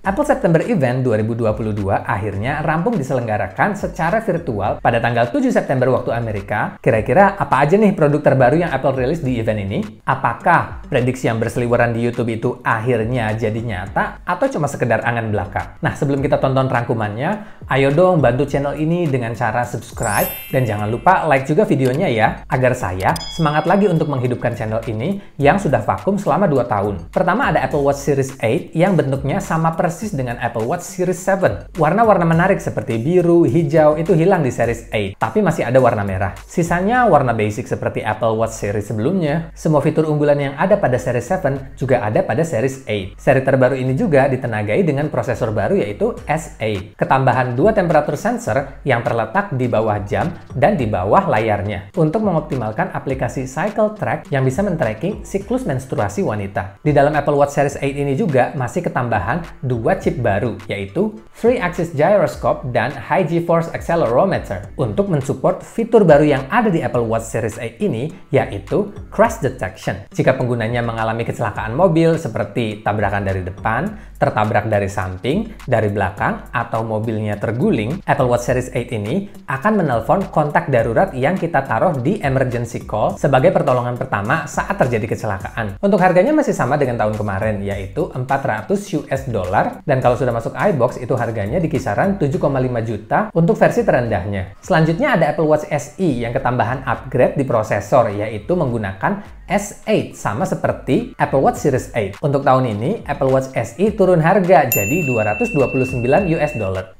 Apple September Event 2022 akhirnya rampung diselenggarakan secara virtual pada tanggal 7 September waktu Amerika. Kira-kira apa aja nih produk terbaru yang Apple rilis di event ini? Apakah prediksi yang berseliweran di YouTube itu akhirnya jadi nyata atau cuma sekedar angan belaka? Nah, sebelum kita tonton rangkumannya, ayo dong bantu channel ini dengan cara subscribe dan jangan lupa like juga videonya ya, agar saya semangat lagi untuk menghidupkan channel ini yang sudah vakum selama 2 tahun. Pertama ada Apple Watch Series 8 yang bentuknya sama persis dengan Apple Watch Series 7. Warna-warna menarik seperti biru, hijau itu hilang di Series 8, tapi masih ada warna merah. Sisanya warna basic seperti Apple Watch Series sebelumnya. Semua fitur unggulan yang ada pada Series 7 juga ada pada Series 8. Seri terbaru ini juga ditenagai dengan prosesor baru yaitu S8. Ketambahan 2 temperatur sensor yang terletak di bawah jam dan di bawah layarnya untuk mengoptimalkan aplikasi Cycle Track yang bisa men-tracking siklus menstruasi wanita. Di dalam Apple Watch Series 8 ini juga masih ketambahan 2 chip baru, yaitu 3-axis gyroscope dan high G-force accelerometer untuk mensupport fitur baru yang ada di Apple Watch Series 8 ini, yaitu crash detection. Jika penggunanya mengalami kecelakaan mobil seperti tabrakan dari depan, tertabrak dari samping, dari belakang, atau mobilnya terguling, Apple Watch Series 8 ini akan menelpon kontak darurat yang kita taruh di emergency call sebagai pertolongan pertama saat terjadi kecelakaan. Untuk harganya masih sama dengan tahun kemarin, yaitu $400 dan kalau sudah masuk iBox itu harganya di kisaran 7,5 juta untuk versi terendahnya. Selanjutnya ada Apple Watch SE yang ketambahan upgrade di prosesor, yaitu menggunakan S8 sama seperti Apple Watch Series 8. Untuk tahun ini Apple Watch SE turun harga jadi $229.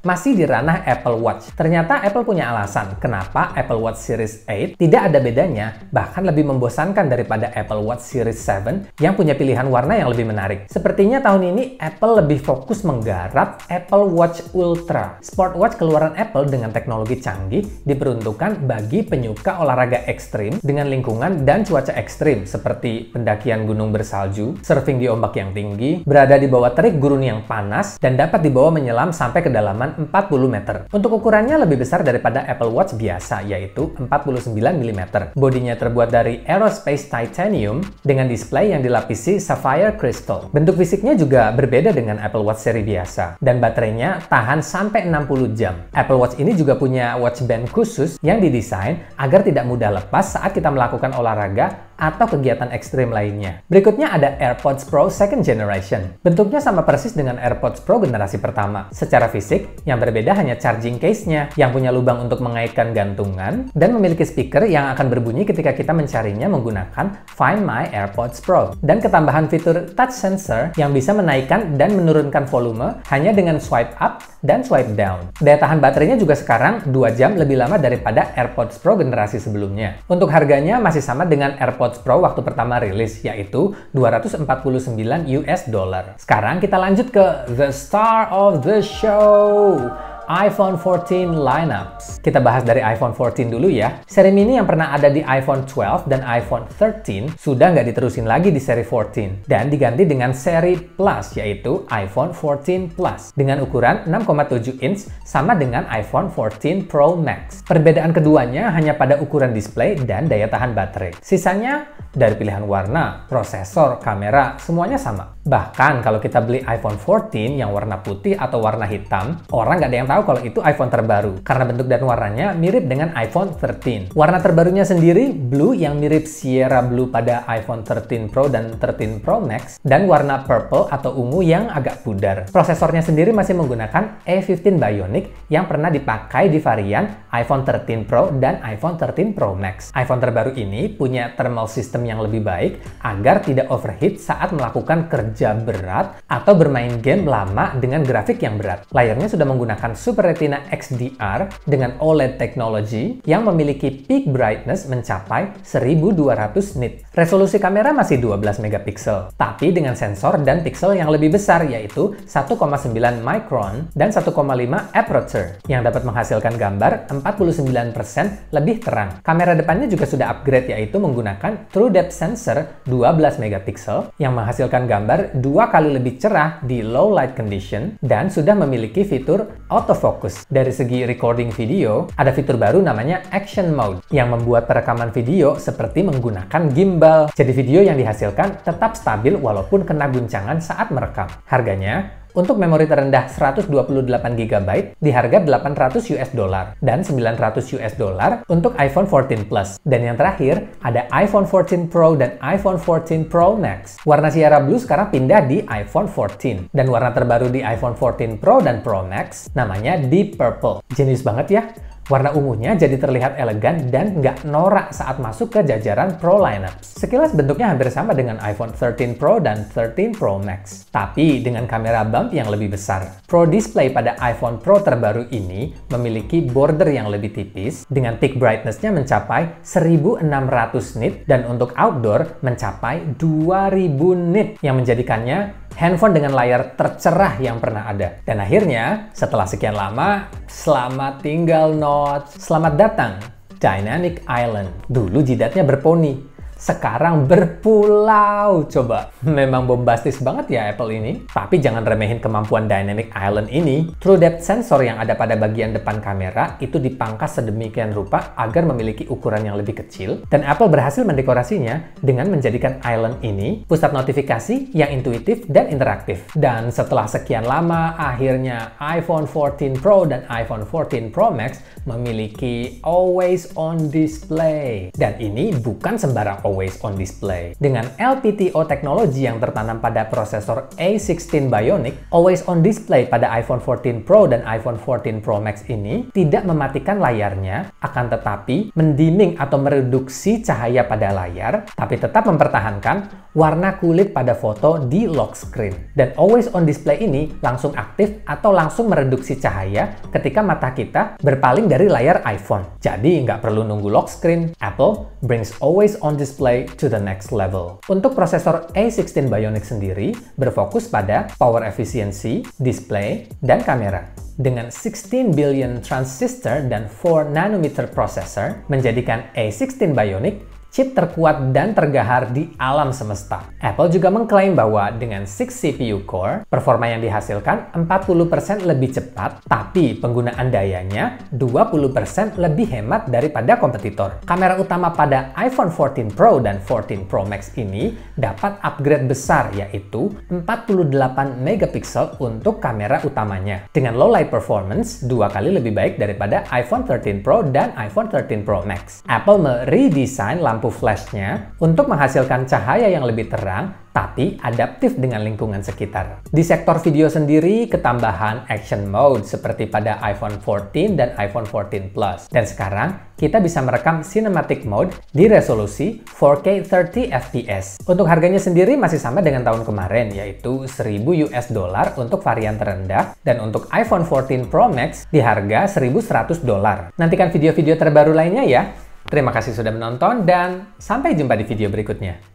Masih di ranah Apple Watch. Ternyata Apple punya alasan kenapa Apple Watch Series 8 tidak ada bedanya, bahkan lebih membosankan daripada Apple Watch Series 7 yang punya pilihan warna yang lebih menarik. Sepertinya tahun ini Apple lebih fokus menggarap Apple Watch Ultra. Smartwatch keluaran Apple dengan teknologi canggih diperuntukkan bagi penyuka olahraga ekstrim dengan lingkungan dan cuaca ekstrim seperti pendakian gunung bersalju, surfing di ombak yang tinggi, berada di bawah terik gurun yang panas, dan dapat dibawa menyelam sampai kedalaman 40 meter. Untuk ukurannya lebih besar daripada Apple Watch biasa, yaitu 49 mm. Bodinya terbuat dari aerospace titanium dengan display yang dilapisi sapphire crystal. Bentuk fisiknya juga berbeda dengan Apple Watch seri biasa, dan baterainya tahan sampai 60 jam. Apple Watch ini juga punya watch band khusus yang didesain agar tidak mudah lepas saat kita melakukan olahraga atau kegiatan ekstrim lainnya. Berikutnya ada AirPods Pro Second Generation. Bentuknya sama persis dengan AirPods Pro generasi pertama. Secara fisik, yang berbeda hanya charging case-nya yang punya lubang untuk mengaitkan gantungan dan memiliki speaker yang akan berbunyi ketika kita mencarinya menggunakan Find My AirPods Pro. Dan ketambahan fitur touch sensor yang bisa menaikkan dan menurunkan volume hanya dengan swipe up dan swipe down. Daya tahan baterainya juga sekarang 2 jam lebih lama daripada AirPods Pro generasi sebelumnya. Untuk harganya masih sama dengan AirPods Pro waktu pertama rilis, yaitu $249. Sekarang kita lanjut ke the star of the show, iPhone 14 lineups. Kita bahas dari iPhone 14 dulu ya. Seri mini yang pernah ada di iPhone 12 dan iPhone 13 sudah nggak diterusin lagi di seri 14 dan diganti dengan seri Plus, yaitu iPhone 14 Plus dengan ukuran 6,7 inch sama dengan iPhone 14 Pro Max. Perbedaan keduanya hanya pada ukuran display dan daya tahan baterai. Sisanya dari pilihan warna, prosesor, kamera, semuanya sama. Bahkan kalau kita beli iPhone 14 yang warna putih atau warna hitam, orang nggak ada yang tahu kalau itu iPhone terbaru karena bentuk dan warnanya mirip dengan iPhone 13. Warna terbarunya sendiri blue yang mirip Sierra Blue pada iPhone 13 Pro dan 13 Pro Max, dan warna purple atau ungu yang agak pudar. Prosesornya sendiri masih menggunakan A15 Bionic yang pernah dipakai di varian iPhone 13 Pro dan iPhone 13 Pro Max. iPhone terbaru ini punya thermal system yang lebih baik agar tidak overheat saat melakukan kerja berat atau bermain game lama dengan grafik yang berat. Layarnya sudah menggunakan Super Retina XDR dengan OLED technology yang memiliki peak brightness mencapai 1200 nit. Resolusi kamera masih 12 megapiksel, tapi dengan sensor dan piksel yang lebih besar, yaitu 1,9 micron dan 1,5 aperture yang dapat menghasilkan gambar 49% lebih terang. Kamera depannya juga sudah upgrade, yaitu menggunakan True Depth Sensor 12 megapiksel yang menghasilkan gambar 2 kali lebih cerah di low light condition dan sudah memiliki fitur autofocus. Dari segi recording video, ada fitur baru namanya Action Mode yang membuat perekaman video seperti menggunakan gimbal. Jadi video yang dihasilkan tetap stabil walaupun kena guncangan saat merekam. Harganya Untuk memori terendah 128 GB di harga $800 dan $900 untuk iPhone 14 Plus. Dan yang terakhir, ada iPhone 14 Pro dan iPhone 14 Pro Max. Warna Sierra Blue sekarang pindah di iPhone 14. Dan warna terbaru di iPhone 14 Pro dan Pro Max namanya Deep Purple. Jenius banget ya! Warna ungunya jadi terlihat elegan dan nggak norak saat masuk ke jajaran Pro lineup. Sekilas bentuknya hampir sama dengan iPhone 13 Pro dan 13 Pro Max, tapi dengan kamera bump yang lebih besar. Pro Display pada iPhone Pro terbaru ini memiliki border yang lebih tipis, dengan peak brightness-nya mencapai 1600 nit dan untuk outdoor mencapai 2000 nit yang menjadikannya handphone dengan layar tercerah yang pernah ada. Dan akhirnya, setelah sekian lama, selamat tinggal Note. Selamat datang, Dynamic Island. Dulu jidatnya berponi, sekarang berpulau. Coba, memang bombastis banget ya Apple ini. Tapi jangan remehin kemampuan Dynamic Island ini. True Depth Sensor yang ada pada bagian depan kamera itu dipangkas sedemikian rupa agar memiliki ukuran yang lebih kecil. Dan Apple berhasil mendekorasinya dengan menjadikan Island ini pusat notifikasi yang intuitif dan interaktif. Dan setelah sekian lama, akhirnya iPhone 14 Pro dan iPhone 14 Pro Max memiliki Always On Display. Dan ini bukan sembarang Always On Display. Dengan LPTO teknologi yang tertanam pada prosesor A16 Bionic, Always On Display pada iPhone 14 Pro dan iPhone 14 Pro Max ini tidak mematikan layarnya, akan tetapi mendimming atau mereduksi cahaya pada layar, tapi tetap mempertahankan warna kulit pada foto di lock screen. Dan Always On Display ini langsung aktif atau langsung mereduksi cahaya ketika mata kita berpaling dari layar iPhone. Jadi nggak perlu nunggu lock screen. Apple brings Always On Display to the next level. Untuk prosesor A16 Bionic sendiri berfokus pada power efficiency, display, dan kamera. Dengan 16 billion transistor dan 4 nanometer processor, menjadikan A16 Bionic chip terkuat dan tergahar di alam semesta. Apple juga mengklaim bahwa dengan 6 CPU core, performa yang dihasilkan 40% lebih cepat, tapi penggunaan dayanya 20% lebih hemat daripada kompetitor. Kamera utama pada iPhone 14 Pro dan 14 Pro Max ini dapat upgrade besar, yaitu 48 megapiksel untuk kamera utamanya. Dengan low light performance, 2 kali lebih baik daripada iPhone 13 Pro dan iPhone 13 Pro Max. Apple meredesain lampu flashnya untuk menghasilkan cahaya yang lebih terang tapi adaptif dengan lingkungan sekitar. Di sektor video sendiri, ketambahan action mode seperti pada iPhone 14 dan iPhone 14 Plus. Dan sekarang, kita bisa merekam cinematic mode di resolusi 4K 30 fps. Untuk harganya sendiri masih sama dengan tahun kemarin, yaitu $1000 untuk varian terendah, dan untuk iPhone 14 Pro Max di harga $1100. Nantikan video-video terbaru lainnya ya. Terima kasih sudah menonton dan sampai jumpa di video berikutnya.